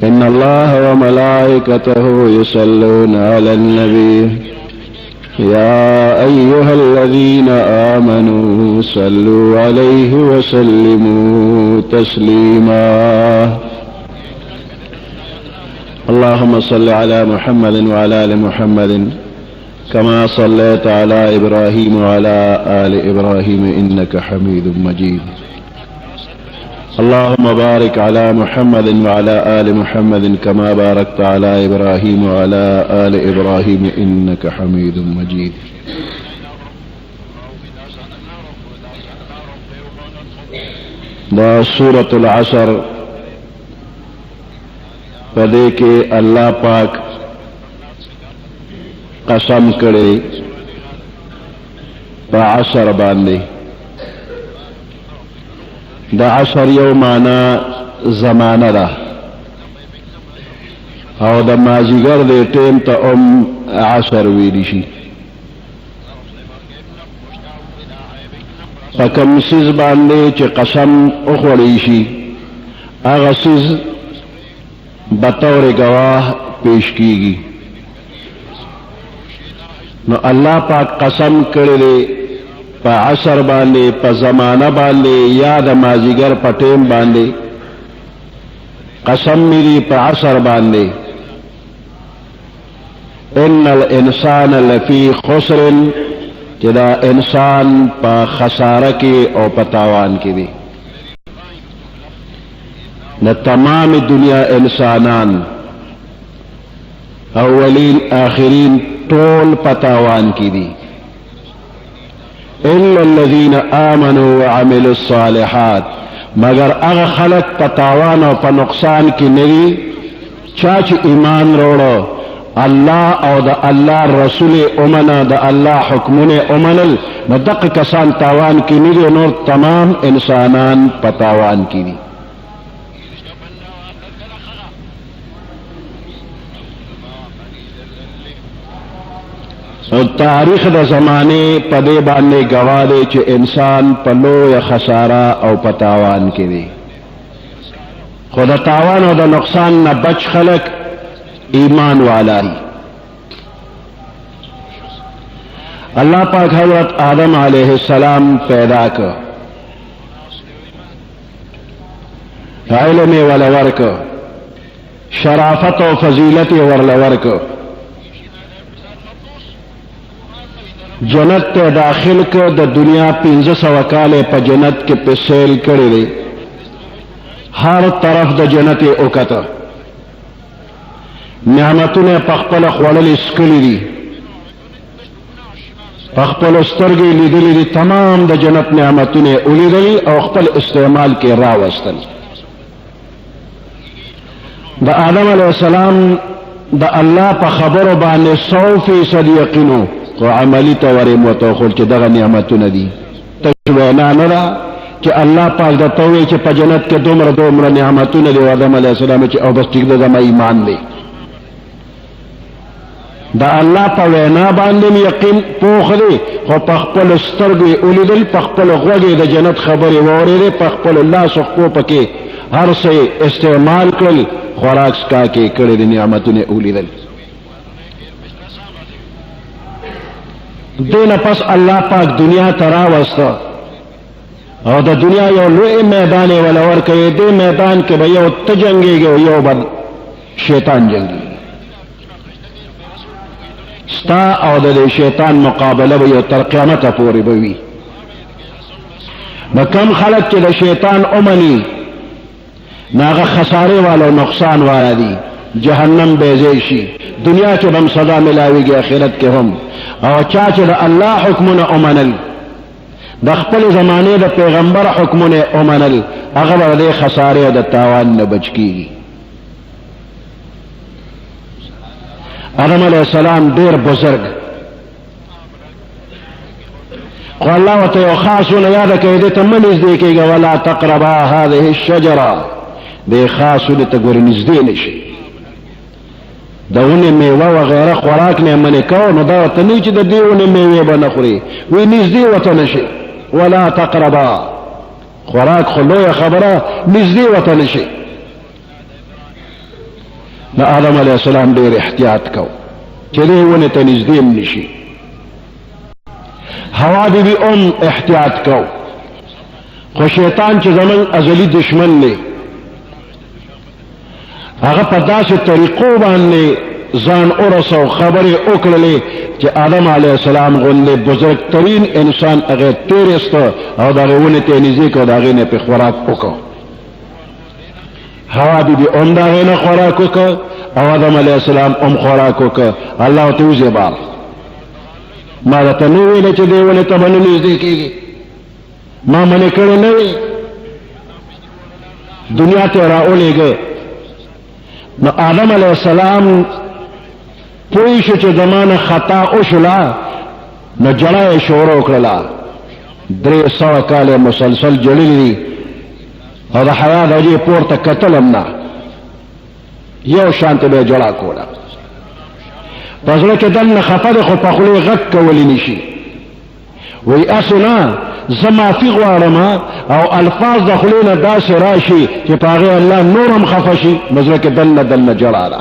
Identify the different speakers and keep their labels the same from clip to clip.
Speaker 1: إن الله وملائكته يصلون على النبي يا أيها الذين آمنوا صلوا عليه وسلموا تسليما اللهم صل على محمد وعلى آل محمد كما صليت على إبراهيم وعلى آل إبراهيم إنك حميد مجيد اللهم بارك على محمد وعلى آل محمد كما باركت على إبراهيم وعلى آل إبراهيم إنك حميد مجيد دا سورة العصر پدے کے اللہ پاک قسم کرے پا عصر باندے دا عصر یو مانا زمانہ دا او دا مازیگر دے ٹیم تا عصر ویلی شی پا کم سیز باندے چی قسم اخوڑی شی اغا سیز بطور گواہ پیش کیگی نو اللہ پاک قسم کرے پا عصر باندے پا زمانہ باندے یا دا مازیگر پا ٹیم باندے قسم میری پا عصر باندے ان الانسان لفی خسر جدا انسان پا خسارہ کے او پا تاوان کے دے نہ تمام دنیا انسانان اولین آخرین طول پا تاوان کی دی الا الذين آمنوا وعملوا الصالحات مگر اغا خلق پا تاوان و پا نقصان کی نوی چاچ ایمان روڑو اللہ او دا اللہ رسول امنا دا اللہ حکمون امنل ندق کسان تاوان کی نوی نور تمام انسانان پا تاوان کی دی اور تاریخ دا زمانے پدے باندے گواہ دے چے انسان پلو یا خسارہ او پتاوان کے دے خود تاوان او دا نقصان نہ بچ خلق ایمان والا ہی اللہ پاک حضرت آدم علیہ السلام پیدا کر علم ولور کر شرافت و فضیلت ورلور کر جنت تے داخل کر دا دنیا 1500 کالے پا جنت کے پہ سیل کرے دے ہر طرف دا جنت اکتا نعمتون پخپل خوالل اسکلی دی پخپل استرگی لیدلی دی تمام دا جنت نعمتون اولی دی او خپل استعمال کے راوستن دا آدم علیہ السلام دا اللہ پا خبر بانے 100% یقینو کو عملی توری متوخل چی دغا نعمتو ندی تشوینا نرا چی اللہ پاک دا توی چی پا جنت کے دومر نعمتو ندی و آدم علیہ السلام چی او بس ٹک دا ما ایمان دے دا اللہ پا وینا باندیم یقین پوخ دے خو پخپل استرگوی اولی دل پخپل غوگی دا جنت خبری ووری دے پخپل اللہ سخپو پکے ہر سے استعمال کل خوراک سکا کے کڑی دی نعمتو نے اولی دل دین پس اللہ پاک دنیا ترا وستا اور دا دنیا یو لوی میدان ولور کئی دے میدان کے با یو تجنگے گے یو با شیطان جنگی ستا او دا شیطان مقابلہ با یو تر قیامت پوری بوی بکم خلق کے دا شیطان امنی ناغا خسارے والا نقصان والا دی جہنم بیزیشی دنیا کے بم صدا ملاوی گی آخرت کے ہم او چاچ دا اللہ حکمون امنل دا خپل زمانے دا پیغمبر حکمون امنل اغبر دے خسارے دا تاوان نبچ کی گی آدم علیہ السلام دیر بزرگ قو اللہ و تیو خاصون یاد کہ دیتا منز دیکھے گا ولا تقربا هذه الشجرہ دے خاصون تا گوری نزدے نشی دا انہیں میوہ وغیرہ خوراک نے منع کہو نو دا وطنی چی دا دی انہیں میوہ بنخوری وی نزدی وطنشی ولا تقربا خوراک خلو یا خبرہ نزدی وطنشی نو آدم علیہ السلام ډیر احتیاط کو چې دې ونه ته نږدې نشي. حوا بی بی احتیاط کو، خو شیطان چې زمون ازلی دشمن دی هغه په داسې طریقو باندې ځان ورسو خبرې وکړلې چې آدم علیه السلام غوندې بزرګ ترین انسان هغه تیرست او د هغې ونې ته یې نږدې کړ، د هغې نه پې خوراک وکړ. حوا بی بی د هغې نه خوراک وکړ او آدم علیه السلام خوراک وکړ. الله ورته وزیبار ما درته نه ویله چې دې ونې ته به نه نږدې کېږي، ما منې کړې نه وې، دنیا ته راولېږه. نو آدم علیہ السلام پوه شو چې زمانه خطا وشوله، نو جړه یې شروع کړله. 300 کاله مسلسل جړلي دي او د حیا د وجې پورته کتل هم نه، یو شانته به یې جړه کوله. په زړه کې دننه خفه دی خو په خولې غږ کولی نشي. وایي اسې نه زه معافي غواړم او الفاظ د خولې نه داسې راشي چې په هغې الله نور هم خفه شي، نو زړه کې دننه جړه ده.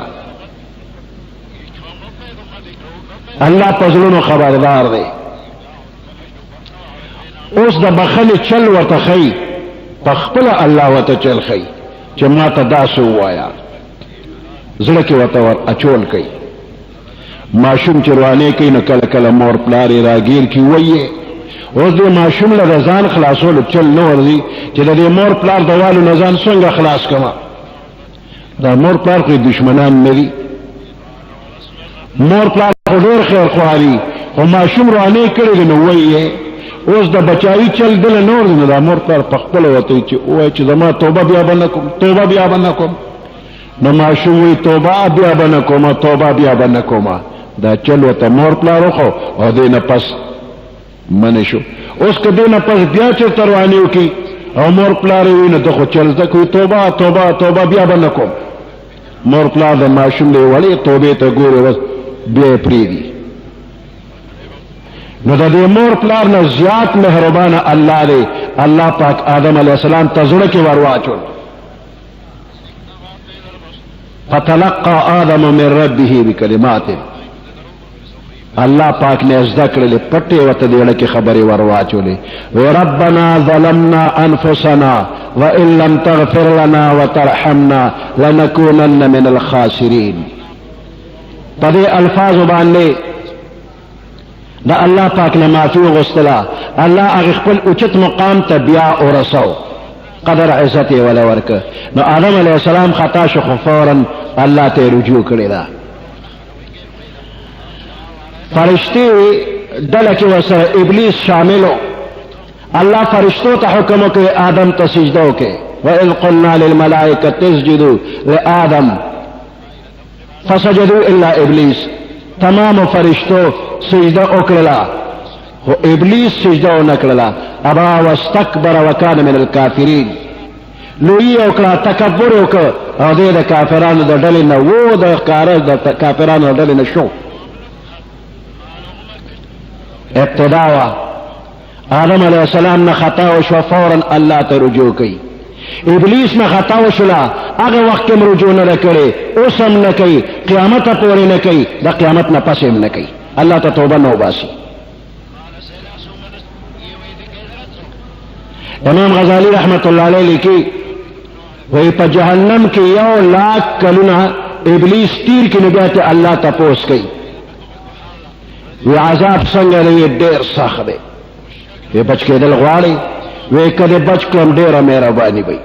Speaker 1: الله په زړونو خبردار دی. اوس د بخښنې چل ورته ښیي، په خپله الله ورته چل ښیي چې ما ته داسې ووایه، زړه کې ورته ور اچول کوي. ماشوم چې روانې کوي نو کله کله مور پلار یې راګیر کي ویې، اوس دې ماشوم له د ځان خلاصولو چل نه ورځي چې د دې مور پلار د والو نه ځان څنګه خلاص کړم. دا مور پلار خو دشمنان نه دي، مور پلار خو ډېر خیر خواري، خو ماشوم روانې کړی دی نو ویې. اوس د بچایي چل دله نه ورځي نو دا مور پلار په خپله ورته چې ووایي چې زما توبه بیا به نه کوم، توبه بیا به نه کوم. نو ماشوم وایي توبه بیا به نه کومه، توبه بیا به نه کومه. دا چل ورته مور پلار وخو او دې نه پس منې شو. اوس که دې نه پس بیا چېرته روانې وکړي او مور پلار یې وي نو ده خو چل زده کوي توبه توبه توبه بیا به نه کوم. مور پلار د ماشوم دی وړې توبې ته ګوري اوس بیا یې پرېږدي. نو د دې مور پلار نه زیات مهربانه الله دی. الله پاک آدم علیه السلام ته زړه کې ور واچول. فتلقى آدم من ربه بکلمات، الله پاک نے زده کړلې پټې ورته دې اړه کې خبرې ور واچولې. ربنا ظلمنا انفسنا وان لم تغفر لنا وترحمنا لنكونن من الخاسرين. په دې الفاظو باندې دا الله پاک نه معافي وغوښتله. الله هغه خپل اوچت مقام ته بیا ورسو، قدر عزت یې وله ورکه. نو آدم علیه السلام خطا شو خو فورا الله ته رجوع کړې ده. فرشتي ډله کې ورسره ابلیس شامل و. الله فرشتو ته حکم وکړي آدم ته سجده وکړي. وإذ قلنا للملائکة اسجدوا لآدم فسجدوا إلا إبلیس. تمام فرشتو سجده وکړله خو ابلیس سجده ونه کړله. ابا واستكبر وكان من الكافرين. لوی وکړه، تکبر وکړه او دې د کافرانو د ډلې نه و، د ښکاره د کافرانو د ډلې نه شو. ابتدا وا آدم علیہ السلام نه خطا وشوه، فورا الله ته رجوع کوي. ابلیس نه خطا وشوله، هغه وخت کې رجوع نه کړي، اوس هم نه کوي، قیامت پورې نه کوي، د قیامت نه پس هم نه کوي. الله ته توبه نه وباسي. امام غزالی رحمت الله علیه لیکي وی په جهنم کې 1,00,000 کلونه ابلیس تیر کې نګاته الله تپوس کوي. وی عذاب څنګه دی؟ ډېر سخت دی. وی بچ کېدل غواړي؟ وی کله بچ کړم ډېره مهرباني وي.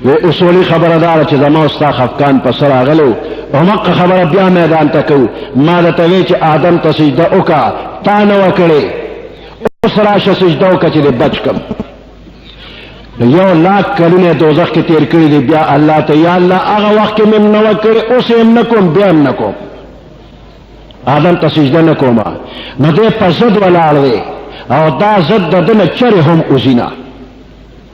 Speaker 1: وی اصولي خبره داره چې زما ستا خفقان په سر راغلو او مقه خبره بیا میدان ته کوو. ما درته وی چې آدم ته سجده وکړه، تا نه وکړې، اوس راشه سجده وکړه چې دې بچ کړم. 1,00,000 کلونه دوزخ کې تیر کړي دي. بیا الله ته یا الله هغه وخت کې مې نه وکړې، اوس یې نه کوم، بیا هم نه کوم. آدم ته سجده نه کومه. نو دې په ضد ولاړ دی او دا ضد د ده نه چرې هم اوزي نه،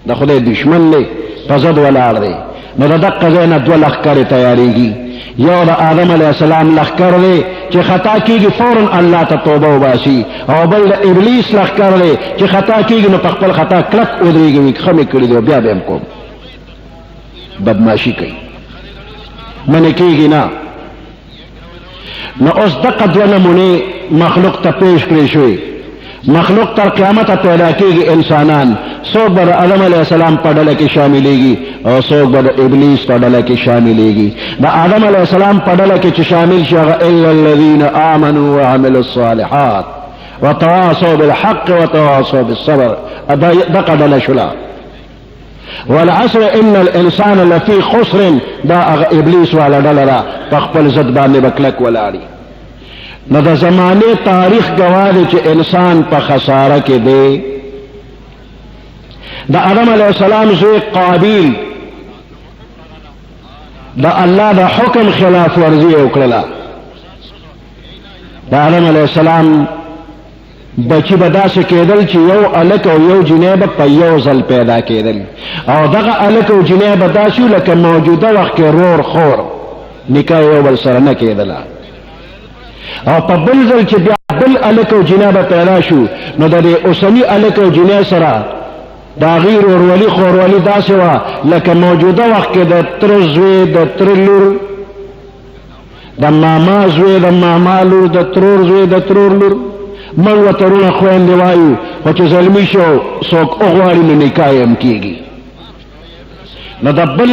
Speaker 1: د خدای دشمن دی، په ضد ولاړ دی. نو د دقه ځای نه 2 لښکرې تیارېږي. یو د آدم علیه السلام لښکر دی چې خطا کېږي فورا الله ته توبه وباسي، او بل د ابلیس لښکر دی چې خطا کېږي نو په خپل خطا کلک ودرېږي، ښه مې کړي دی بیا به هم کوم، بدماشي کوي. من کیږي نه. نو اوس دغه دوه نمونې مخلوق ته پیش کړی شوي. مخلوق تر قیامت پیدا کیږي انسانان، څوک به د آدم علیہ السلام په ډله کې شاملېږي او څوک به د ابلیس په ډله کې شاملېږي. د آدم علیہ السلام په ډله کې چې شامل شي هغه الا الذین آمنوا وعملوا الصالحات وتواصوا بالحق وتواصوا بالصبر، دغه ډله شوله. والعصر ان الانسان لفی خسر، دا ابلیس والا ډله ده، په خپل ضد باندې به کلک ولاړي. نو د زمانه تاریخ گواه دی چې انسان په خساره کې دی. د آدم علیہ السلام زوی قابیل د الله د حکم خلاف ورزي وکړه. د آدم علیہ السلام بچی به داسې کېدل چې یو الک او یو جنۍ به په یو ځل پیدا کېدل، او دغه الک او جنۍ به داسې لکه موجوده وخت کې رور خور، نکاح یو بل سره نه کېدله. او په بل ځل چې بیا بل الک او جنۍ به پیدا شو، نو د دې اوسني الک او جنۍ سره د هغې ورورولي خورولي داسې وه لکه موجوده وخت کې د تره زوی د تره لور، د ماما زوی د ماما لور، د ترور زوی د ترور لور. من و ترونه خویندې وایو، خو چې زلمی شو څوک وغواړي نو نکاح یې هم کېږي. نو د بل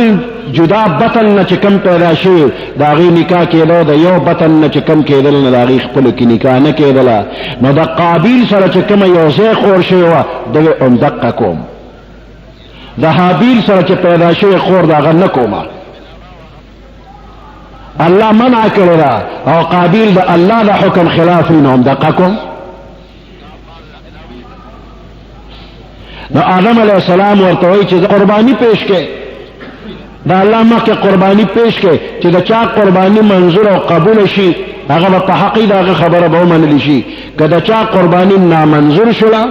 Speaker 1: جدا بطن نه چې کم پیدا شوي د هغې نکاح کېدو، د یو بطن نه چې کم کېدل نو د هغې خپلو کې نکاح نه کېدله. نو د قابیل سره چې کومه یو ځای خور شوې وه دغه هم دقه کوم. د حابیل سره چې پیدا شوې خور د هغه نه کومه، الله منع کړې ده، او قابیل د الله د حکم خلاف وي نو هم دقه کوم. نو آدم علیہ السلام ورته وایي چې قربانی پیش کړي، دا الله مخکې قربانی پیش کړي چې د چا قربانی منظور او قبول شي هغه به په حقی دغه خبره به ومنلی شي. که د چا قربانی نامنظور شوله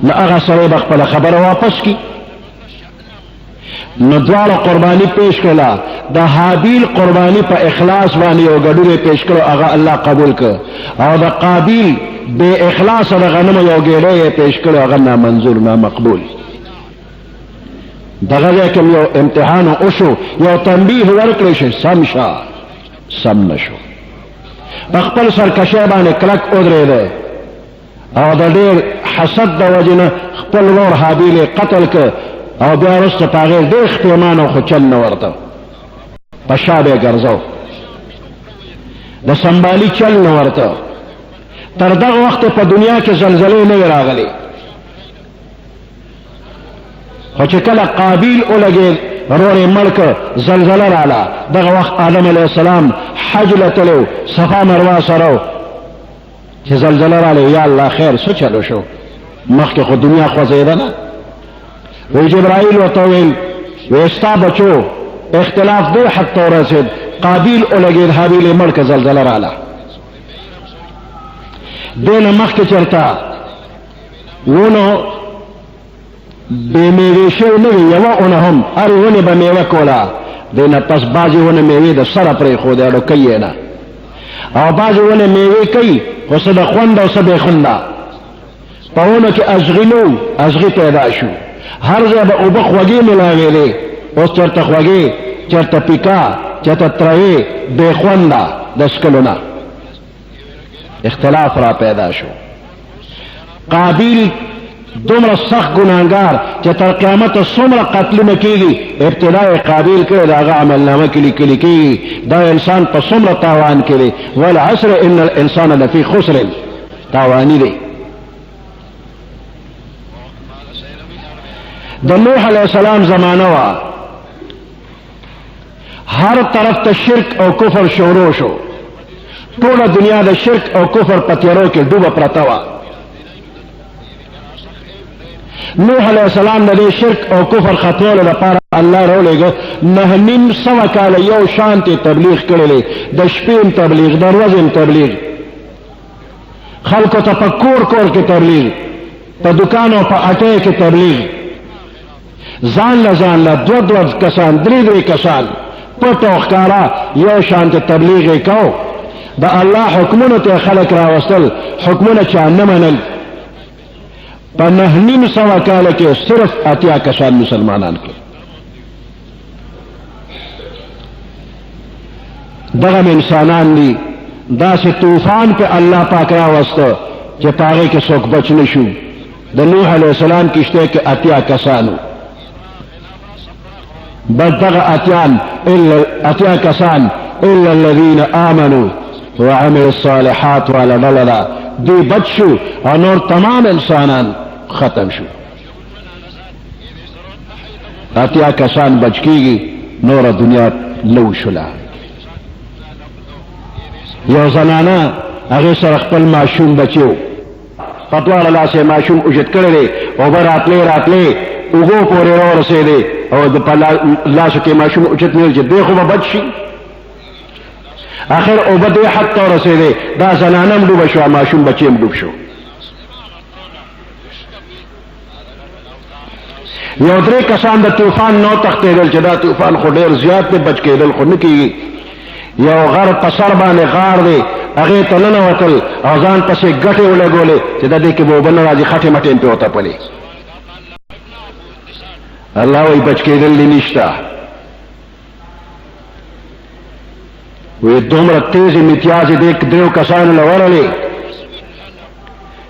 Speaker 1: نو هغه سړی به خپله خبره واپس کړي. نو دواړه قربانی پیش کړله. د حابیل قربانی په اخلاص باندې یو ګډوری پیش کړو، هغه الله قبول کړ، او د قابیل بے اخلاص د غنمو یو ګېډی پیش کړو، هغه نامنظور نامقبول. دغه ځای کې یو امتحان وشو، یو تنبیه ورکړی شي، سم شه، سم نشو. په خپل سرکشۍ باندې کلک ودرېده، او د ډېر حسد د وجې نه خپل ورور حابیل یې قتل کړ، او بیا وروسته په هغې ډېر ښپېمان او خو چل نه ورته، په شا به یې ګرځو، د سنبالي چل نه ورته. تر دغه وخت په دنیا کې زلزلې نه وې راغلې، خو چې کله قابیل ولګېد ورور یې مړ کړ، زلزله راله. دغه وخت آدم علیہ السلام حج له تلو، صفا مروه سره، چې زلزله راله یا الله خیر څه چلو شو، مخکې خو دنیا خوځېده نه. وی جبرائیل ورته وویل وی ستا بچو اختلاف دې حد ته ورسېد، قابیل ولګېد، حابیل یې مړ کړ، زلزله راله. دې نه مخکې چېرته ونو بې میوې شوې نه وي، یوه اونه هم هرې ونې به میوه کوله. دې نه پس بعضې ونه میوې د سره پرېښودې، اډوکۍ یې نه، او بعضې ونه میوې کوي خو څه د خوند او څه بې خونده. په ونو کې ازغي نه و، ازغي پیدا شو، هر ځای به اوبه خوږې ملاوېدې، اوس چېرته خوږې، چېرته پیکا، چېرته تروې، بې خونده د څکلو نه. اختلاف را پیدا شو. قابیل دومره سخت ګناهګار چې تر قیامته څومره قتلونه کېږي، ابتدا یې قابیل کړی، د هغه عملنامه کې لیکلي کېږي دا انسان په څومره تاوان کې دی. والعصر ان الانسان لفی خسر، تاوانی دی. د نوح علیہ السلام زمانه وه، هر طرف ته شرک او کفر شروع شو، ټوله دنیا د شرک او کفر په تیارو کې ډوبه پرته وه. نوح علیہ السلام د دې شرک او کفر ختمولو لپاره الله راولېږه 9.5 کاله یو شانتې تبلیغ کړی، د شپې تبلیغ، د ورځې تبلیغ، خلکو ته په کور کور کې تبلیغ، په دکان او په اټۍ کې تبلیغ، ځان له دو کسان، درې کسان پټ او ښکاره یو شانتې تبلیغ یې کو. د الله حکمونو ته خلک راوستل، حکمونه چا نه منل. په 9.5 کاله کې صرف 80 کسان مسلمانان کړل. دغم انسانان دی دا سے طوفان پہ اللہ پاک راوست کہ پاگے کے سوک بچ نشو دا نوح علیہ السلام کشتے کے اتیا کسانو بس دغ اتیا کسان الا الذین آمنوا وعملوا الصالحات والا ڈلدا دی بچ شو اور نور تمام انسانان ختم شو اتیا کسان بچ کی گی نور دنیا لو شلا یو زنانا اغی سر خپل معشوم بچیو پتوار اللہ سے معشوم اجت کرے او بر راتلے اگو پورے رو رسے دے اور اللہ سکے معشوم اجت نیل جد دیکھو با بچ شی آخر او بدے حق تو رسے دے دا زنانم ڈوب شو معشوم بچیم ڈوب شو یو درے کسان دا طوفان نو تختے دل چدا طوفان خو دیر زیاد دے بچ کے دل خو نکی گی یو غر پسر بانے غار دے اغی تنن وطل اوزان پسے گٹے اولے گولے چدا دے کہ وہ بن راجی خٹے مٹین پہ ہوتا پلے اللہ وی بچ کے دل لی نشتا وی دومر تیزی متیازی دیکھ دیو کسان لورلے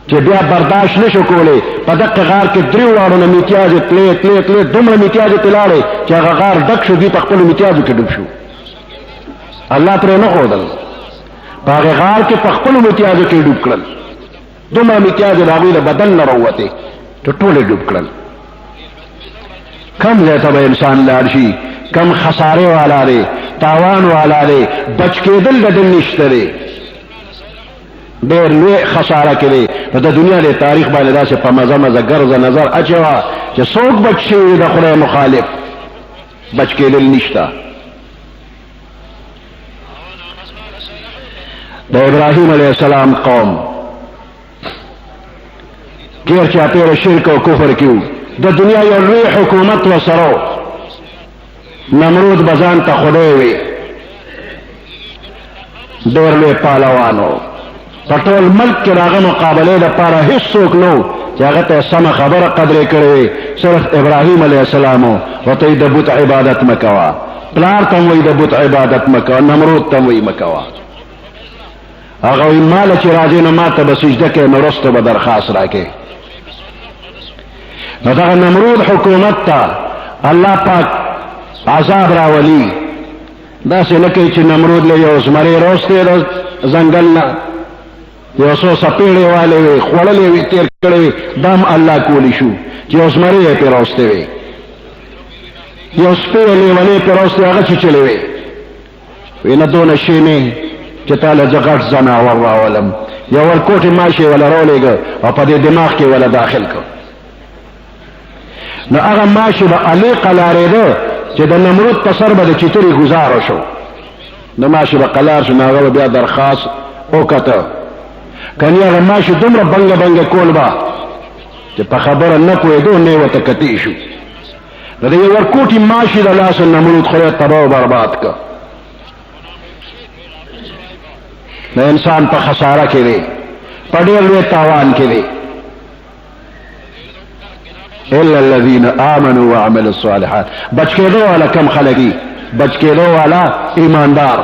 Speaker 1: کہ بیا برداشت نشو کولے پدق غار کے دریو وارو نا متیازی تلے دومر متیازی تلالے کہ اگا غار ڈک شو دی پخپلو متیازی کے ڈب شو اللہ پر نہ خودل پاغ غار کے پخپلو متیازو کے ڈوب کرل دومره متیازو داغوی دا بدن نروتے تو ٹولے ڈوب کرل کم زیتا با انسان لارشی کم خسارے والا دے تاوان والا دے بچ کے دل دل نشت دے دیر لوے خسارہ کے دے دا دنیا دے تاریخ بانے دا سے پا مزا مزا گرز نظر اچوا چا سوک بچ شوی دا خدای مخالف بچ کے دل نشتا دا ابراہیم علیہ السلام قوم گیر چاپیر شرک و کفر کیو دا دنیا یا روی حکومت و سرو نمرود بزان تا خدای وی دیر لوی پالوانو پٹول ملک کے راغ مقابلے دا پارا حصوک نو چاگت سم خبر قدر کرے صرف ابراہیم علیہ السلامو و تی دا بت عبادت مکوا پلار تموی دا بت عبادت مکوا نمرود تموی مکوا اگوی مال چی راجی نماتا بسجدہ نرست با درخواست راکے دا نمرود حکومت تا اللہ پاک عذاب راولی دا سے نکی چی نمرود لے یو زمرے روستے دا زنگلنا یو سو سپیڑے والے وی خوڑلے وی تیر کڑے وی دام اللہ کولی شو چی زمرے پی روستے وی یو سپیڑے والے پی روستے آگا چی چلے وی ندو نشی میں چتا لزغٹ زناور راولم یا ورکوٹ ماشی والا رولے گا اور پا دے دماغ کے والا داخل کو نا اغا ماشی با علی قلارے دو چی دا نمرود پسر با دا چیتری گزارو شو نا ماشی با قلار شو ناغا بیا درخواست اوکتا کنی اغا ماشی دمرا بنگ بنگ کول با چی پا خبر نکوی دو نیوتا کتی شو نا دا یا ورکوٹی ماشی دا لاس نمرود خورے تباو برباد کا نہ انسان پا خسارہ کے دے پڑھے لوے تاوان کے دے الا الذین آمنوا وعملوا الصالحات بچ کے دو والا کم خلقی بچ کے دو والا ایماندار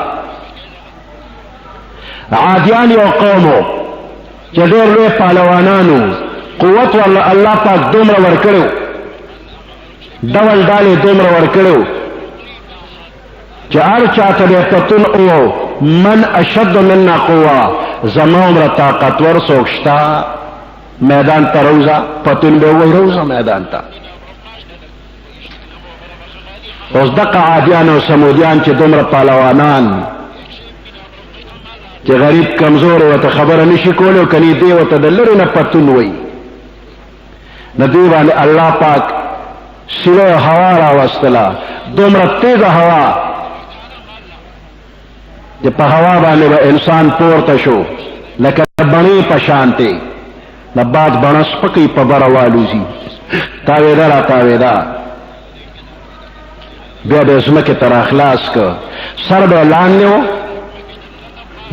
Speaker 1: عادیان یو قومو چدیر لوے پالوانانو قوت والا اللہ پاک دومر ورکڑو ڈول ڈالے دومر ورکڑو چار چاہتا دے پتن او من اشد مننا قوة زمامر طاقتور سوکشتا میدان تا روزا پتن بے وہی روزا میدان تا اس دقا عادیان و سمودیان چی دمر پالوانان چی غریب کمزور و تا خبر نشی کولو کنی دے و تا دلر نا پتن وی ندیوان اللہ پاک سوے ہوا را وستلا دمر تیز ہوا جب پا ہوا بانے با انسان پورتا شو لکہ بنی پشانتے نبات بنس پکی پا بروالو زی تاویدہ را تاویدہ بیا بے اسمک تر اخلاص کا سر بے لاننیو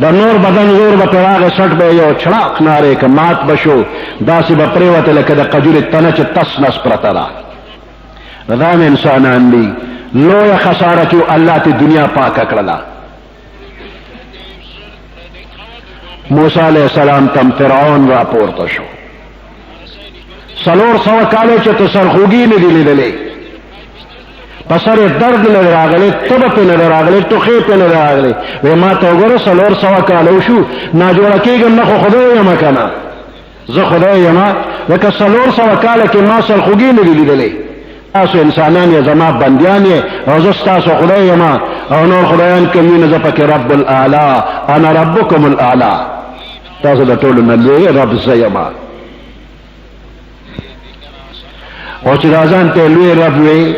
Speaker 1: دا نور بدن زور با پیراغ سٹ بے یو چھڑاک نارے کا مات بشو دا سی با پریوت لکہ دا قجور تنچ تس نس پرتلا ردام انسانان لی لو یا خسارہ کیو اللہ تی دنیا پاک اکڑلا موسی علیہ السلام تم فرعون راپورته شو. 400 کاله چې ته سرخوږي نه دی لیدلې، په سر درد نه راغلی، تبه پې نه راغلی، ټوخې پې نه راغلی. وی ما ته وګوره 400 کاله وشو، ناجوړه کېږم نه، خو خدای یم که نه، زه خدای یم. لکه 400 کاله کې ما سرخوږي نه دی لیدلې. تاسو انسانان یې، زما بندیان یې، او زه ستاسو خدای یم، او نور خدایان کوم وي، نو زه پکې رب الاعلی، انا ربکم الاعلی، تاسو د ټولو نه لوی رب زه یم. او چې دا ځان ته لوی رب وي،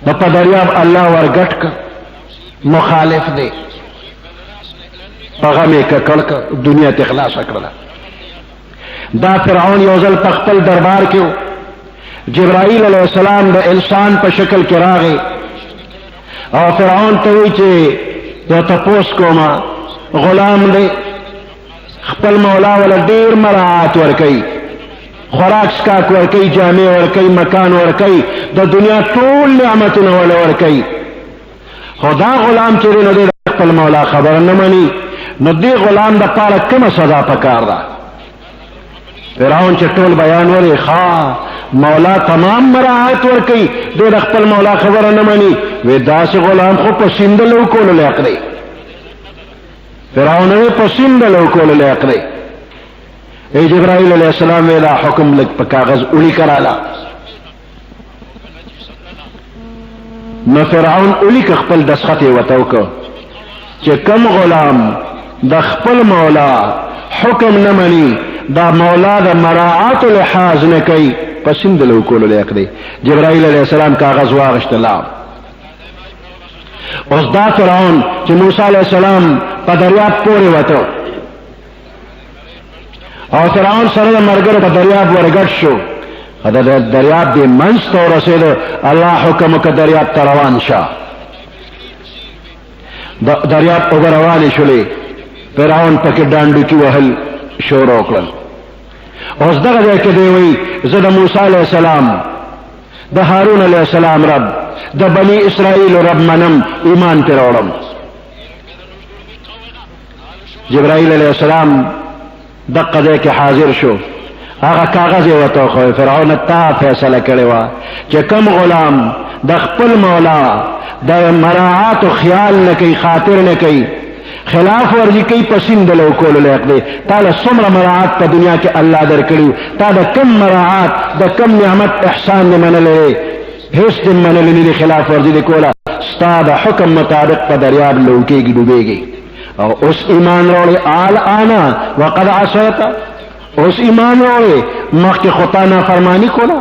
Speaker 1: نو په دریاب الله ورګټ که مخالف دی، په غم یې ککړ که، دنیا ته خلاصه کړله. دا فرعون یو ځل په خپل دربار کې جبرائیل علیہ السلام د انسان په شکل کې راغی او فرعون ته وی چې دا تپوس کوما غلام دی، خپل مولا ولا ډیر مراعات ورکي، خوراک سکاک ورکي، جامع ورکي، مکان ورکي، د دنیا ټول نعمتونه ولا ورکي. خدا غلام چې نو د خپل مولا خبر نه مني، نو دی غلام د پاره کومه سزا پکار ده؟ فرعون چې ټول بیان وري، ښا مولا تمام مراعات ورکي، د خپل مولا خبره نه مني. وی داسې غلام خو په سیندلو کولو لایق دی. فرعون وی په سیندلو کولو لایق دی. ای جبرائیل علیہ السلام ویلا حکم لک په کاغذ اولی کرالا. نو فرعون اولی که خپل دسخط وتو که چې کم غلام د خپل مولا حکم نه مني، دا مولا د مراعات لحاظ نه کوي، پسند له کولو لایق دی. جبرائیل علیہ السلام کاغذ واغشت لا. اوس دا فرعون چې موسی علیہ السلام په دریاب پورې وته، او فرعون سره د مرګرو په دریاب ورګټ شو، د دریاب دې منځ ته ورسېدو، الله حکم وکړ دریاب ته روان شه. دریاب اوبه روانې شولې، فرعون پکې ډانډوکي وهل شروع کړل. اوس دغه ځای کې دی وی زه د موسی علیہ السلام، د هارون علیہ السلام رب، د بنی اسرائیل رب منم، ایمان پر راوړم. جبرائیل علیہ السلام دغه ځای کې حاضر شو، هغه کاغذ یې ورته وښود. فرعون تا فیصله کړې وه چې کوم غلام د خپل مولا د مراعات و خیال نه کوي، خاطر نه کوي، خلاف ورزی کوي، پسند له کولو لایق دی. تا له څومره مراعات په دنیا کې الله درکړي، تا د کم مراعات د کم نعمت احسان دې منلی، هیڅ دې منلی نه دي، خلاف ورزی دې کوله، ستا د حکم مطابق په دریاب لوکېږي، ډوبېږي. او اوس ایمان راوړې الآن وقد عصیت، اوس ایمان راوړې، مخکې خو تا نافرماني کوله.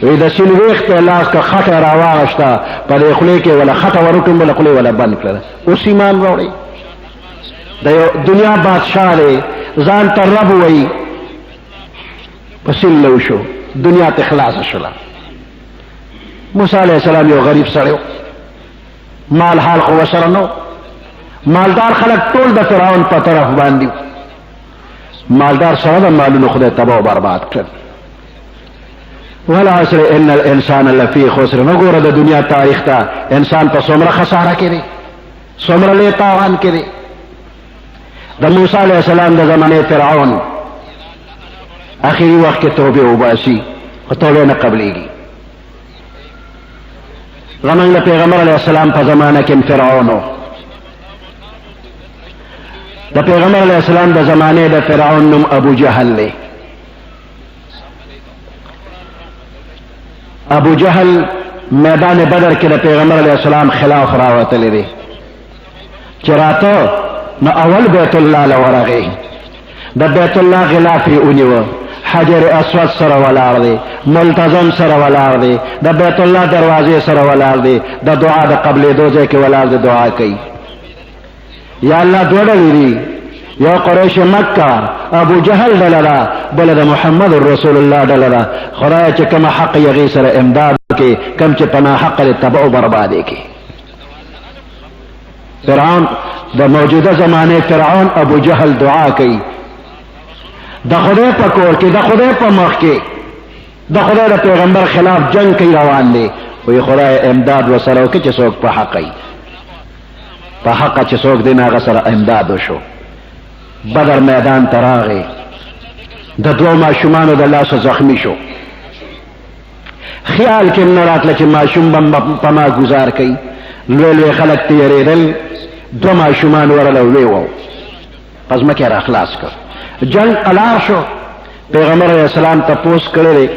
Speaker 1: وی د سیند ویښ ته لاس که خټه راواغشته، په دې خولې کې ولا خټه وروټومبله، خولې ولا بند کړله. اوس ایمان راوړې، د دنیا بادشاہ دی، ځان ته رب وی، پسیل لو شو، دنیا ته خلاصه شوله. موسی علیہ السلام یو غریب سړی، مال حال خو ورسره نو، مالدار خلک ټول د فرعون په طرف باندې، مالدار سره د مالونو خدای تباه و برباد کړل. والعصر ان الانسان لفی خسر. وګوره د دنیا تاریخ ته انسان په څومره خساره کې دی، څومره لوی تاوان کې دی. د موسی علیہ السلام د زمانه فرعون اخیری وخت کې توبه وباسي، او توبه نه قبلېږي. زمونږ د پیغمبر علیہ السلام په زمانه کې فرعون، د پیغمبر علیہ السلام د زمانه د فرعون نوم ابو جهل دی. ابو جهل میدان بدر کې د پیغمبر علیہ السلام خلاف راوتلی دی. چې راته نو اول بیت الله لورغی، د بیت الله غلاف یې ونیوه، حجر اسود سره ولاړ دی، ملتزم سره ولاړ دی، د بیت الله دروازې سره ولاړ دی، د دعا د قبلېدو ځای کې ولاړ دی، دعا کوي. یا الله دوه ډلې دي، یو قریش مکه ابو جهل ډله ده، بله د محمد رسول الله ډله ده. خدای چې کوم حق یې هغې سره امداد کوي، کوم چې په ناحقه دی تبع و بربادې کوي. فرعون د موجوده زمانه فرعون ابو جهل دعا کوي، د خدای په کور کې، د خدای په مخ کې، د خدای د پیغمبر خلاف جنگ کوي، روان دی. وی خدای امداد وسره وکړي چې څوک په حق وي. په حقه چې څوک دی نه هغه سره امداد وشو. بدر میدان ته راغی، د دوو ماشومانو د لاسه زخمی شو. خیال کې نه راتله چې ماشوم به په ما ګزار کوي. لوی لوی خلک تېرېدل، دوه ماشومان ورله لوی وو، په ځمکې را خلاص کړ. جنګ قلار شو. پیغمبر علیه السلام تپوس کړی دی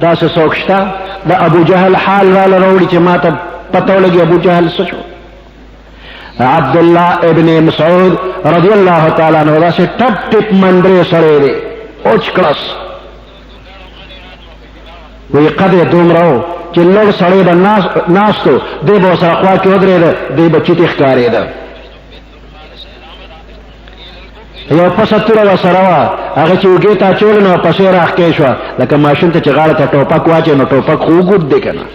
Speaker 1: داسې څوک شته د ابو جهل حال راله راوړي چې ما ته پته ولګي ابو جهل څه شو. عبدالله ابن مسعود رضی الله تعالی عنہ داسې ټپ ټپ منډرې سړی دی، اوچ کړس. وی قدر دومره و چې لږ سړی به ناستو، دی به ورسره خوا کې ودرېده، دی به چیتې ښکارېده. یو پسه توره ورسره وه، هغه چې اوږې ته اچولې نو پسې راښکې شوه، لکه ماشوم ته چې غاړه ته ټوپک واچوي نو ټوپک خو اوږد دی که نه،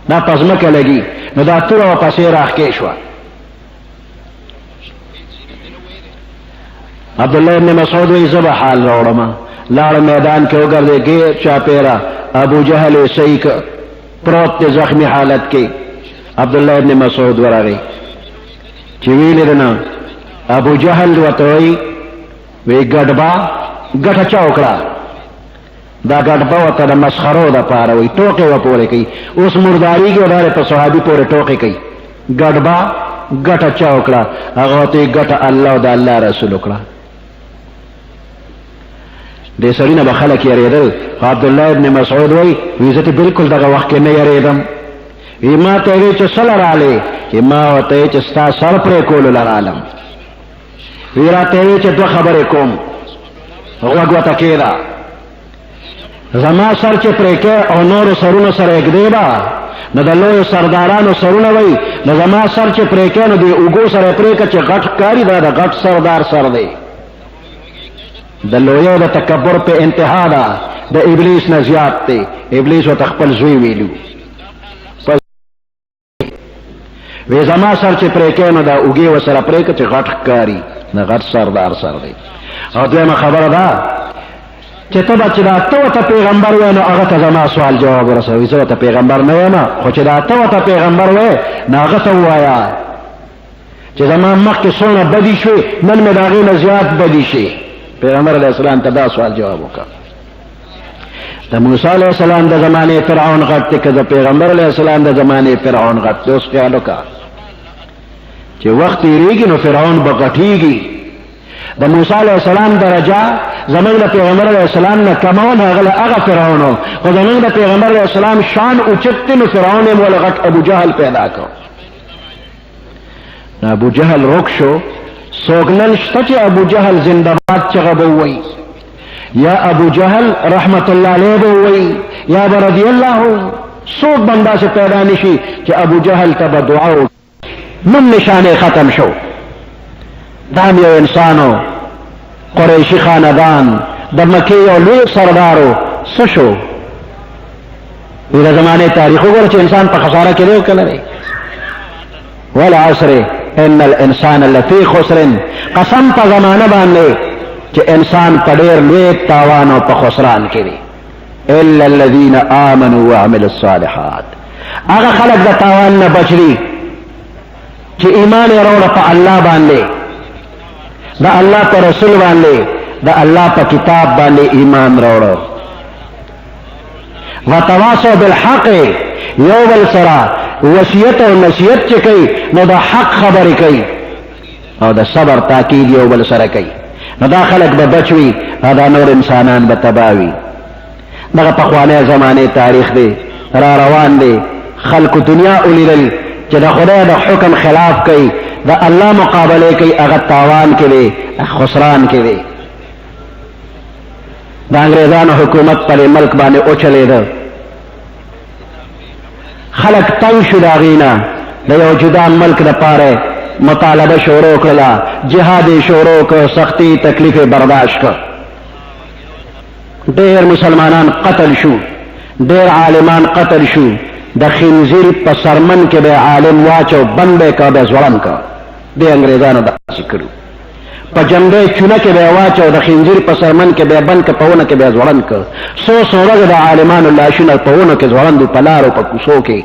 Speaker 1: دا په ځمکه لګي، نو دا توره وه پسې راښکې شوه. عبدالله ابن مسعود وی زه به حال راوړم. لاړ میدان کې وګرځې، ګیر چاپېره ابو جهل یې صحیح که پروت دی زخمی حالت کې. عبدالله ابن مسعود ورغی چې ویلې ده نه، ابو جهل ورته وی ګډبا ګټه چا وکړه؟ دا ګډبا ورته د مسخرو دپاره وی ټوکې ورپورې کوي. اوس مردارېږي او دا په صحابي پورې ټوکې کوي. ګډبا ګټه چا وکړه؟ هغه ورته وی ګټه الله او د الله رسول وکړه. دې سړي نه به خلک یېرېدل. عبدالله ابن مسعود وی زه ته بلکل دغه وخت کې نه یېرېدم. وی ما ته وی چې څه لرالې؟ چې ما ورته وی چې ستا سر پرې کولو لرالم. وی راته وی چې دوه خبرې کوم، غوږ ورته کېږده. زما سر چې پرې کې او نورو سرونو سره ږدې به، نو د لویو سردارانو سرونه وی، نو زما سر چې پرې کې نو د اوږو سره یې پرې که چې غټ ښکاري، دا د غټ سردار سر دی. د لویو د تکبر په انتها ده، د ابلیس نه زیات دی. ابلیس ورته خپل زوی ویلو. وی زما سر چې پرې کې نو دا اوږې ورسره پرې که چې غټ ښکاري، نه غټ سردار سر دی. او دویمه خبره ده چې ته به چې دا ته ورته پیغمبر وی نو هغه ته زما سوال جواب ورسوي. زه ورته پیغمبر نه یم، خو چې دا ته ورته پیغمبر وی نو هغه ته ووایه چې زما مخکې څومره بدي شوې، نن مې د هغې نه زیات بدي شي. پیغمبر علیه السلام ته دا سوال جواب وکړه. د موسی علیه السلام د زمانې فرعون غټ دی که د پیغمبر علیه السلام د زمانې فرعون غټ دی؟ اوس خیال وکړه چې وخت تېرېږي نو فرعون به غټېږي. د موسی علیه السلام درجه زموږ د پیغمبر علیه السلام نه کمول هغه فرعون و، خو زموږ د پیغمبر علیه السلام شان اوچت دی، نو فرعون یې موله غټ ابو جهل پیدا کړ. نو ابو جهل روک شو. څوک نن شته چې ابو جهل زنده‌باد چغه به ووایي، یا ابو جهل رحمت الله علیه به ووایي، یا به رضی الله. څوک به همداسې پیدا نشي چې ابو جهل ته به دعا وکړي. نوم نشانې ختم شو. دا هم یو انسانو، قریشي خاندان، د مکې یو لوی سردارو. څه شو؟ وی د زمانې تاریخ وګوره چې انسان په خساره کې دی او که نه دی. والعصر ان الانسان لفی خسر، قسم په زمانه باندې چې انسان په ډېر لوی تاوان او په خسران کې دی. الا الذين امنوا وعملوا الصالحات، هغه خلک د تاوان نه بچ دي چې ایمان یې راوړه په الله باندې، د الله په رسول باندې، د الله په کتاب باندې ایمان راوړه. وتواصوا بالحق، یو بل سره وصیت او نصیحت چې کوي نو د حق خبرې کوي او د صبر تاکید یو بل سره کوي، نو دا خلک به بچ وي او دا نور انسانان به تباه وي. دغه پخوانی زمانې تاریخ دی، را روان دی. خلکو دنیا ولیدل چې د خدای د حکم خلاف کوي، د الله مقابله کوي، هغه تاوان کې دی، خسران کې دی. د انګریزانو حکومت پر ملک باندې اوچلېده، خلق تنگ شو د هغې نه، د یو جدا ملک دپاره مطالبه شروع کړله، جهاد یې شروع کړ، سختي تکلیف برداشت کړ. ډېر مسلمانان قتل شو، ډېر عالمان قتل شو. د خنزیر په سرمن کې به عالم واچو، بند به که به ځوړند که. دې انګریزانو داسې کړو. په جنډۍ چونه کې به واچو، د خنزیر په سرمن کې به بند که، په ونه کې به ځوړند که. څو ورځې د عالمانو لاشونه په ونو کې ځوړند، په لارو په کوڅو کې.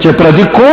Speaker 1: che predicor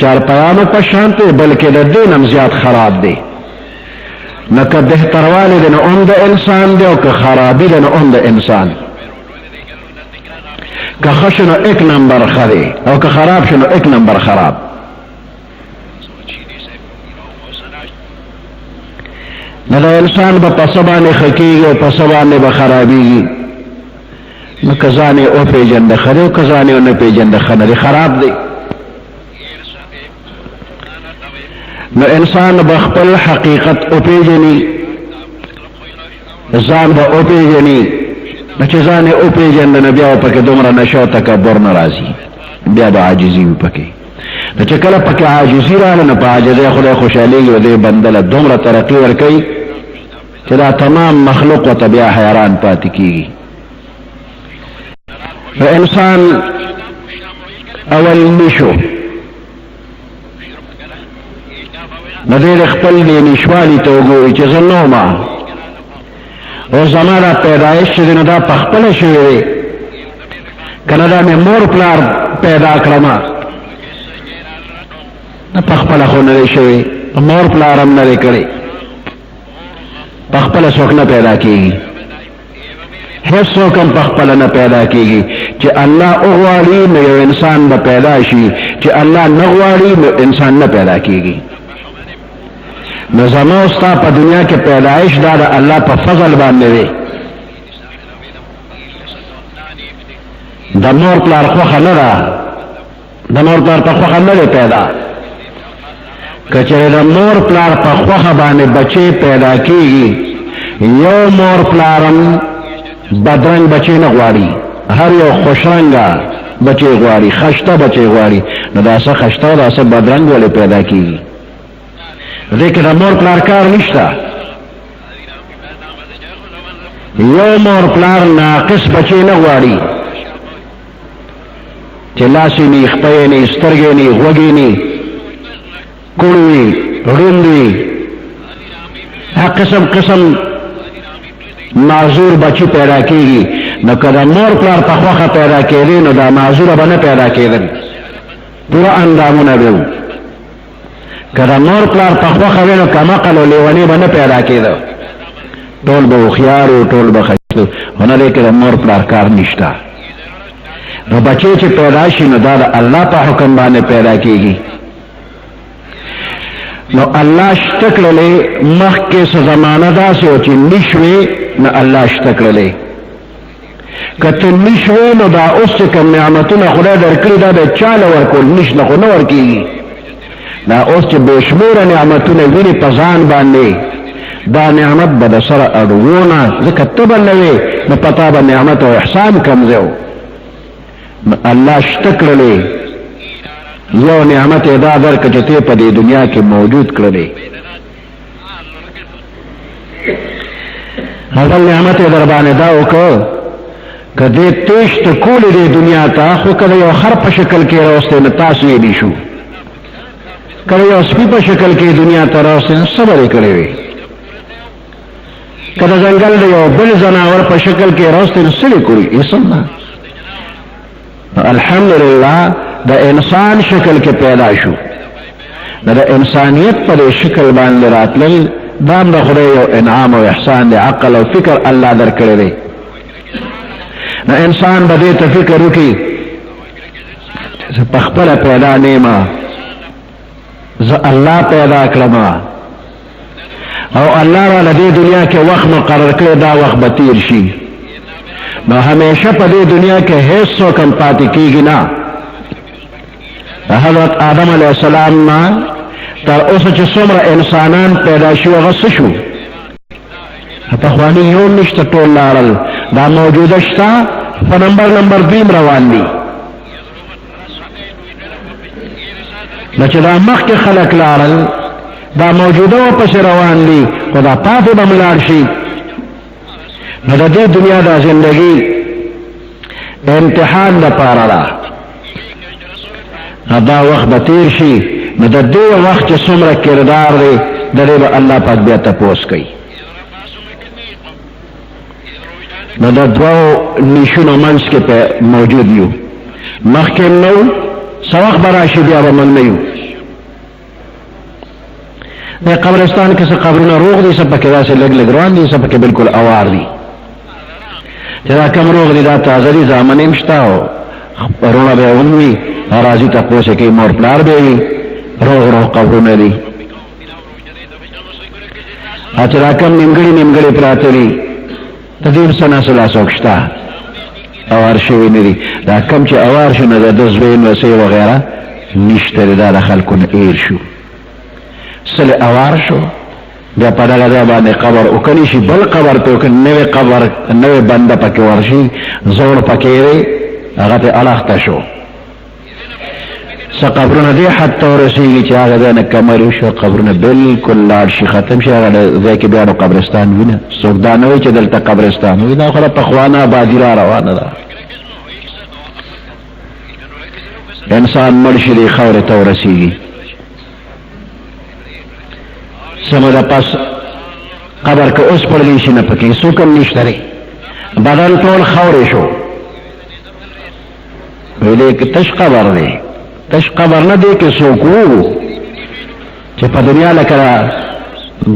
Speaker 1: چارپایانو په شان دی بلکې د دې هم زیات خراب دی. نو که بهتروالی دی نو هم د انسان دی او که خرابی دی نو هم د انسان. که ښه شو نو ایک نمبر ښه دی او که خراب شو نو ایک نمبر خراب. نو د انسان به په څه باندې ښه کېږي او په څه باندې به خرابېږي. نو که ځان یې وپېژنده ښه دی او که ځان یې ونه پېژنده ښه نه دی، خراب دی. نو انسان به خپل حقیقت وپېژني، ځان به وپېژني. نو چې ځان یې وپېژنده نو بیا به پکې دومره نشه او تکبر نه راځي، بیا به عاجزي وي پکې. نو چې کله پکې عاجزي راغله نو په عاجزۍ خدای خوشحالېږي او دې بنده له دومره ترقي ورکوي چې دا تمام مخلوق ورته بیا حیران پاتې کېږي. نو انسان اول نشو، نو دې خپل دې نشوالي ته وګوري چې زه نه وم او زما دا پیدایش چې دی نو دا پخپله شوې دی که نه دا مې مور پلار پیدا کړمه. نه پخپله خو نه دی شوې، مور پلار هم نه دی کړی، پخپله څوک نه پیدا کېږي، هیڅ څوک هم پخپله نه پیدا کېږي. چې الله وغواړي نو یو انسان به پیدا شي، چې الله نه غواړي نو انسان نه پیدا کېږي. نو زما او ستا په دنیا کې پیدایش دا د الله په فضل باندې دی. د مور پلار خوښه نه ده، د مور پلار په خوښه نه دی پیدا. که چېرې د مور پلار په خوښه باندې بچی پیدا کېږي، یو مور پلار هم بدرنګ بچی نه غواړي، هر یو خوشرنګه بچی غواړي، خشته بچی غواړي. نو دا څه خشته او دا څه بدرنګ ولې پیدا کېږي؟ دې کې د مور پلار کار نشته. یو مور پلار ناقص بچی نه غواړي چې لاس یې نه، خپه یې نه، سترګې یې نه، غوږ یې نه، کوڼ وي، ړوند وي، هر قسم قسم معذور بچی پیدا کېږي. نو که د مور پلار په خوښه پیدا کېدی نو دا معذوره به نه پیدا کېدل، پوره اندامونه به وو. که د مور پلار په خوښه وي نو کمعقل او لیونی به نه پیدا کېده، ټول به هوښیار وو، ټول به ښایسته. خو نه دی که د مور پلار کار نشته. نو بچی چې پیدا شي نو دا د الله په حکم باندې پیدا کېږي. نو الله شته کړلی مخکې څه زمانه داسې و چې نشوې، نو الله شته کړلی. که ته نشوې نو دا اوس چې کوم نعمتونه خدای درکړي دا به چاله ورکول، نش نه خو نه ورکېږي. دا اوس چې بې شمېره نعمتونه ویني په ځان باندې، دا نعمت به د سره اړوونه، ځکه ته به نه وې نو په تا به نعمت او احسان کم ځای و. نو الله شته کړلی، یو نعمت یې دا درکړه چې ته په دې دنیا کې موجود کړلی. اول نعمت یې در باندې دا وکړه که دې تېښته کولې دې دنیا ته، خو که د یو خر په شکل کې راوستی نو تاسو یې دي شو. که د یو سپي په شکل کې دنیا ته راوستی نو څه به دې کړی وي؟ که د ځنګل د یو بل ځناور په شکل کې راوستی نو څه دې کړي؟ هېڅ هم نه. الحمدلله د انسان شکل کې پیدا شو، د انسانیت په دې شکل باندې راتلل دا هم د خدای یو انعام او احسان دی. عقل او فکر الله درکړی دی. نو انسان به دې ته فکر وکړي چې په خپله پیدا نیمه، زه الله پیدا کړم او الله را له دې دنیا کې وخت مقرر کړی، دا وخت به تیر شي. نو همیشه په دې دنیا کې هیڅ څوک هم پاتې کېږي نه. حضرت آدم علیه السلام نه تر اوسه چې څومره انسانان پیدا شو هغه څه شو؟ پخواني یو نشته، ټول لاړل. دا موجوده شته په نمبر دویم روان دي. نو چې دا مخکې خلک لاړل دا موجوده ورپسې روان دي، خو دا پاتې به هم لاړ شي. نو د دې دنیا دا زندګي امتحان دپاره ده، دا وخت به تیر شي. نو د دې وخت چې څومره کردار دی د دې به الله پاک بیا تپوس کوي. نو د دوو نیشونو منځ کې موجود یو، مخکې نو سوق براشي بیا به من نه یو. د قبرستان کې څه قبرونه روغ دي، څه پکې داسې لږ لږ روان دي، څه پکې بالکل اوار دي. چې دا کم روغ دي دا تازه دي، زامن یې شته او رونه به یې ونوي، راځي تپوس یې کوي، مور پلار به وي، روغ روغ قبرونه دي. چې دا کم نیمګړي نیمګړي پراته دي د دې څه نسل څوک شته اوار شوي نه دي. دا کم چې اوار شو نه د زوی نسې وغیره نشته دی، دا د خلکو نه ایر شو. سل اوار شو بیا په دغه ځای باندې قبر وکنی شي، بل قبر ته وکړي، نوی قبر نوی بنده پکې ورشي، زوړ پکې دی هغه ته اړخته شو. څه قبرونه دې حد ته ورسېږي چې هغه ځای نه کمر وشو، قبرونه بالکل لاړ شي، ختم شي، هغه ځای کې بیا نو قبرستان وي نه. څوک دا نه وایي چې دلته قبرستان وي، دا خو د پخوانه آبادي را روانه ده. انسان مړ شي دې خاورې ته ورسېږي، سمه پس قبر که اوس پړلی شي نه پکې څوک هم نشته دی، بدن ټول خاورې شو. ویلې که تش قبر دی، تش قبر نه دی کې څوک وو چې په دنیا لکه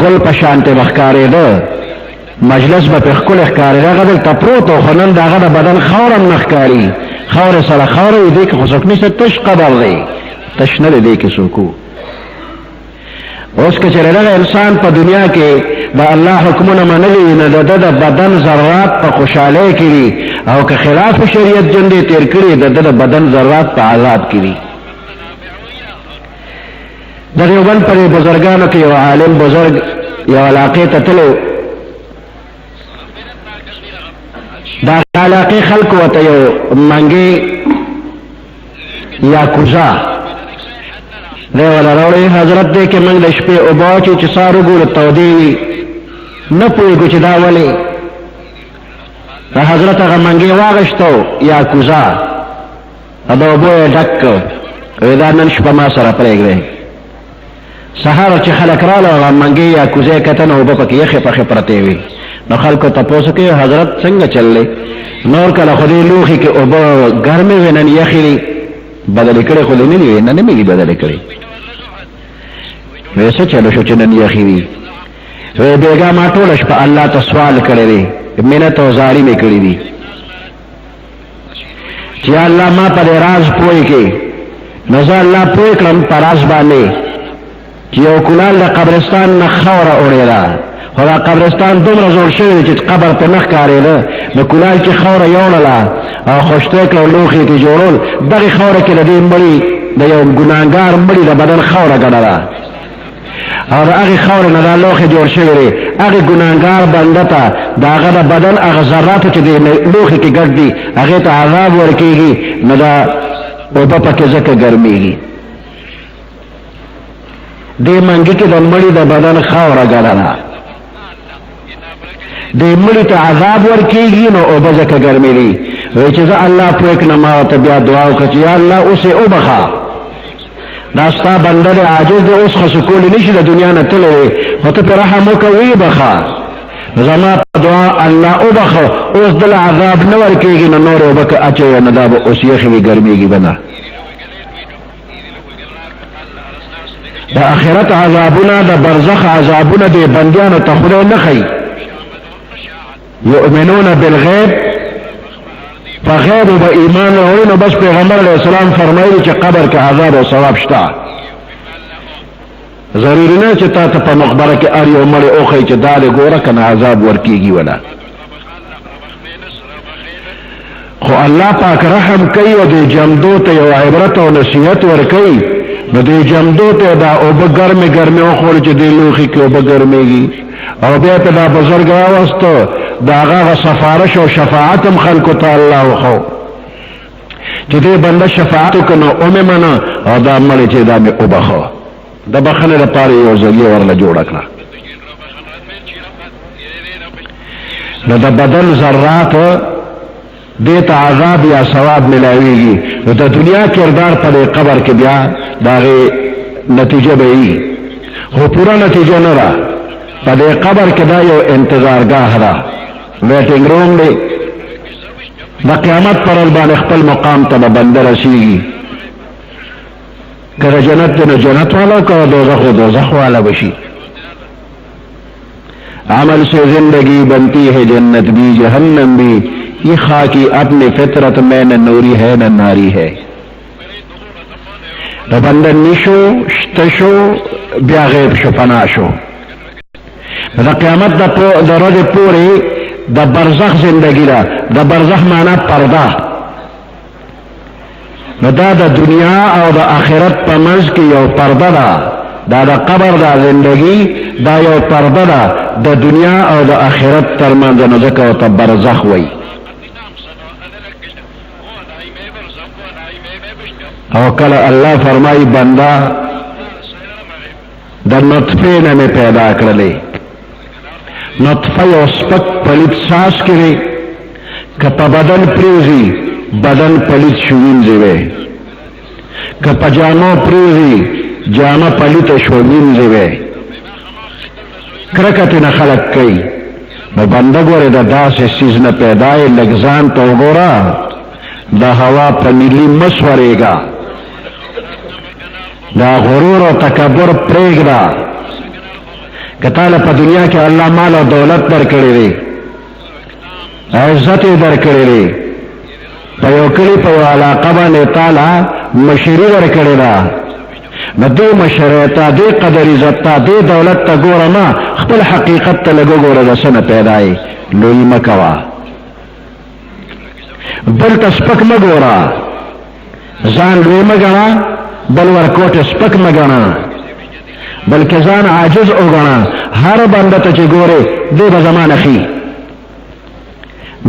Speaker 1: ګل په شانتې به ښکارېده، مجلس به پې ښکلی ښکارېده، هغه دلته پروت و، خو نن د هغه د بدن خاوره هم نه ښکاري، خاورې سره خاوره وي، دی کې خو څوک نشته، تش قبر دی، تش نه دی، دی کې څوک وو. اوس که چېرې دغه انسان په دنیا کې د الله حکمونه منلي وي، نه د ده د بدن ذرات په خوشحالۍ کې دي، او که خلاف شریعت جندې تېر کړي د ده د بدن ذرات په عذاب کې دي. د دیوبند په بزرګانو کې یو عالم بزرګ یو علاقې ته تلو، دا علاقې خلکو ورته یو منګې یا کوزه دی ولا راوړی، حضرت دی کې موږ د شپې اوبه واچو چې سهار وګورو تودې وي، نه پوهېږو چې دا ولې. د حضرت هغه منګې واغېشتو یا کوزه، د اوبو یې ډک کړ، وایي دا نن شپه ما سره پرېږدئ. سهار چې خلک راغله هغه منګې یا کوزه یې کته، نو اوبه پکې یخې پخې پرتې وي. نو خلکو تپوس کوي حضرت څنګه چل دی؟ نور کله خو دې لوښي کې اوبه ګرمې وي، نن یخې دي، بدلې کړې خو دې نه دي، نه نه مې دي بدلې کړې. وی څه چلو شو چې نن یخې وي؟ وی بېګا ما ټوله شپه الله ته سوال کړی دی، منت او زاري مې کړي دي چې الله ما په دې راز پوه کړي. نو زه الله پوه کړم په راز باندې چې یو کونال د قبرستان نه خاوره اورېده، خو دا قبرستان دومره زوړ شوی دی چې قبر ته نه ښکارېده. د کونال چې خاوره یوړله او خوشتی کړه او لوښي کې جوړول، دغې خاوره کې د دې مړي د یو ګناهګار مړي د بدن خاوره ګډه ده، او د هغې خاورې نه دا لوښي جوړ شوی دی. هغې ګناهګار بنده ته د هغه د بدن هغه ذراتو چې د لوښي کې ګډ دي هغې ته عذاب ورکېږي، نو دا اوبه پکې ځکه ګرمېږي. دې منګي کې د مړي د بدن خاوره ګډه ده، دې مړي ته عذاب ورکېږي، نو اوبه ځکه ګرمېږي. وایي چې زه الله پوه کړم، ما ورته بیا دعا وکړه چې یا الله اوس یې وبخه، دا ستا بنده دی عاجز دی، اوس خو سکولی نشي د دنیا نه تللی دی، خو ته پرې رحم وکړه ویې بخه. زما په دعا الله وبخه، اوس دله عذاب نه ورکېږي، نو نور اوبه که اچوي، نو دا به اوس یخې وي، ګرمېږي به نه. د آخرت عذابونه، د برزخ عذابونه دې بندیانو ته خدای نه ښیي. یؤمنون بالغیب، په غیب به ایمان راوړي، نو بس پیغمبر علیه السلام فرمایي چې قبر کې عذاب او ثواب شته. ضروري نه چې تا ته په مقبره کې هر یو مړی وښیي چې دا دې ګوره که نه عذاب ورکېږي ولا. خو الله پاک رحم کوي او دې جمدو ته یو عبرت او نصیحت ورکوي. نو دې جمدو ته دا اوبه ګرمې ګرمې وخوړي چې دې لوښي کې اوبه ګرمېږي، او بیا ته دا بزرګ راوسته، د هغه سفارش او شفاعت هم خلکو ته الله وښو چې دې بنده شفاعت وکړه، نو ومې منه، او دا مړی چې دا مې وبخه، د بخنې لپاره یو ذریعه ورله جوړه کړه. نو د بدن ذرات دې ته عذاب یا ثواب ملاویږي. نو د دنیا کردار په دې قبر کې بیا د هغې نتیجه به وي، خو پوره نتیجه نه ده. په دې قبر کې دا یو انتظارګاه ده، ویټینګ روم دی. د قیامت پر ورځ باندې خپل مقام ته به بنده رسېږي. کہ جنت نو جنت والا کہ دوزخ و دوزخ والا بشی. عمل سے زندگی بنتی ہے جنت بھی جہنم بھی، یہ خاکی اپنی فطرت میں نہ نوری ہے نہ ناری ہے. نہ بندن نشو شتشو بیا غیب شو پناہ شو. دا قیامت دا رد پوری دا برزخ زندگی دا برزخ مانا پردہ. دا دنیا او دا آخرت پا منز کی یو پردہ دا قبر دا زندگی دا یو پردہ دا دنیا او دا آخرت ترمنز نزکا و تا برزخ وی. او کل اللہ فرمائی بندہ دا نطفے نمی پیدا کرلے. نطفه یو سپک پلیت ساس کرے کپا بدن پریوزی بدن پلیت شوینزی وے، کپا جامو پریوزی جامو پلیت شوینزی وے. کرکت نا خلق کئی نو بندگوری دا دا سے سیزن پیدای لگزان تو گورا دا ہوا پا نیلی مسورے گا، دا غرور و تکبر پریگ دا. کتالا پا دنیا کے اللہ مال و دولت در کرے رے، عزت در کرے رے، پا یو کلی پا یو علاقہ بانے تالا مشری در کرے را. دے مشریتا دے قدر عزتا دے دولت تا گورا ما خپل حقیقت تا لگو گورا دا سن پیدائی لوی مکوا. بل تا سپک مگورا زان لوی مگنا بل ورکوٹ سپک مگنا بلکہ زان عاجز اوگنا. ہر بندتا چی گورے دے بزمان خی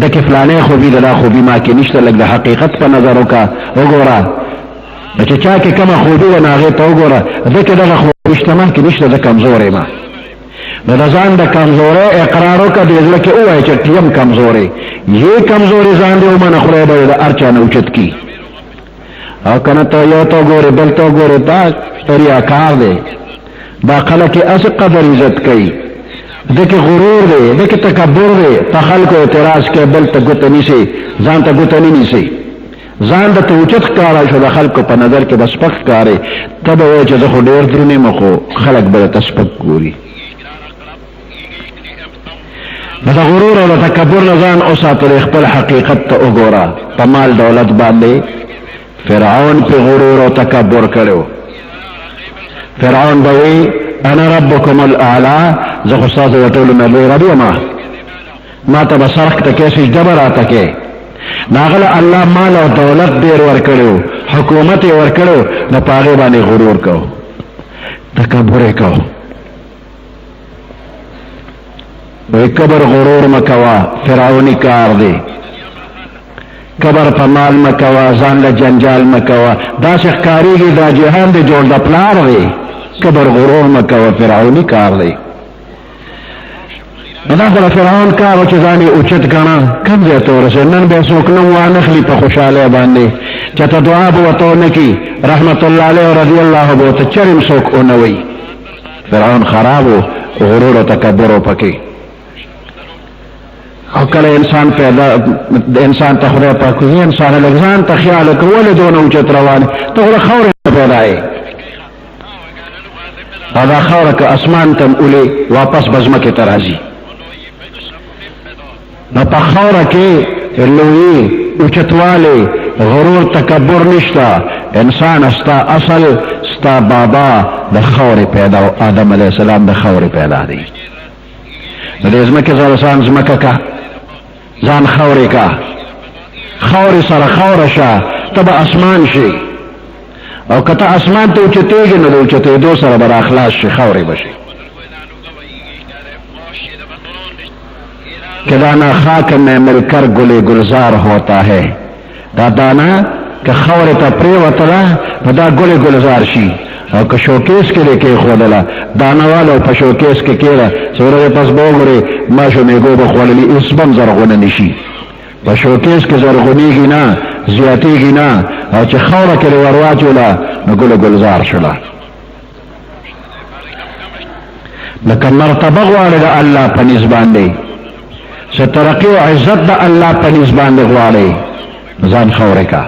Speaker 1: دکی فلانے خوبی دا خوبی ما کی نشتا لگ دا حقیقت پا نظروں کا اوگورا بچے چاکی کم خوبی و ناغیتا اوگورا دکی دا خوبیشتا ما کی نشتا دا کمزورے ما دا زان دا کمزورے اقراروں کا دیزل کے اوائے چٹیم کمزورے. یہ کمزوری زان دے اومن خریبا دا ارچا نوچت کی او کنتا یو تو گورے بل تو گورے تا ریاکار دے دا خلق اس قدر عزت کئی دیکھ غرور دے دیکھ تکبر دے پا خلق اعتراض کے بل تا گتنی سے زان تا گتنی نی سے زان دا توچت کارا شو دا خلق پا نظر کے بس پک کارے تب اوے چا دخو دیر درنے مخو خلق بلا تسپک گوری. دا غرور و دا تکبر نزان اسا پر اخبر حقیقت تا اگورا پا مال دولت باندے فرعون پہ غرور و تکبر کرو. فرعون بوی انا ربکم الاعلا زخصاص وطول نبی ربی ما تا بسرخ تکے سجدہ برا تکے. ناغل اللہ مال و دولت دیر ورکڑو حکومت ورکڑو نا پاغی بانی غرور کو تکبر کو. وی کبر غرور مکوا فرعونی کار دے. کبر پا مال مکوا زان لجنجال مکوا دا سخکاری گی دا جہان دے جوڑ دا پلار دے. کبر غرور مکوا فرعونی کار دے. دا خلا فرعون کارو چیزانی اچت کنا کم زیتو رسے نن بے سوکنو وانخلی پا خوشالے باندے چتا دعا بوتو نکی رحمت اللہ علیہ و رضی اللہ بوتا چرم سوک اونوی. فرعون خرابو غرور و تکبرو پکی. او کل انسان پیدا انسان تا خدا پاکو یہ انسان لگزان تا خیال کو ولی دون اوچت روانی تو خدا خور پیدا ہے. ادا خور کا اسمان تم اولی واپس بزمک ترازی نا پا خور کے لوی اوچت والے غرور تکبر نشتا. انسان استا اصل استا بابا دا خور پیدا آدم علیہ السلام دا خور پیدا دی. نا ازمک زرسان زمکا کا زان خوری کا خوری سر خور شا تب اسمان شی او کتا اسمان تو چتے گی ندو چتے دو سر بر اخلاص شی خوری بشی. کہ دانا خاک میں مل کر گلے گلزار ہوتا ہے. دا دانا کہ خوری تا پریوتلا دا گلے گلزار شی او که شوکیس کے لئے کے خودلا دانا والا پا شوکیس کے کیرا سورا پس بوگرے ماشو میگو بخوالی اس بم زرغون نشی پا شوکیس کے زرغونی گی نا زیادی گی نا او چه خورا کے لئے ورواچولا نگل گلزار شلا. لکن مرتبہ غوالے دا اللہ پا نزبان دے سترقی و عزت دا اللہ پا نزبان دے غوالے زان خورے کا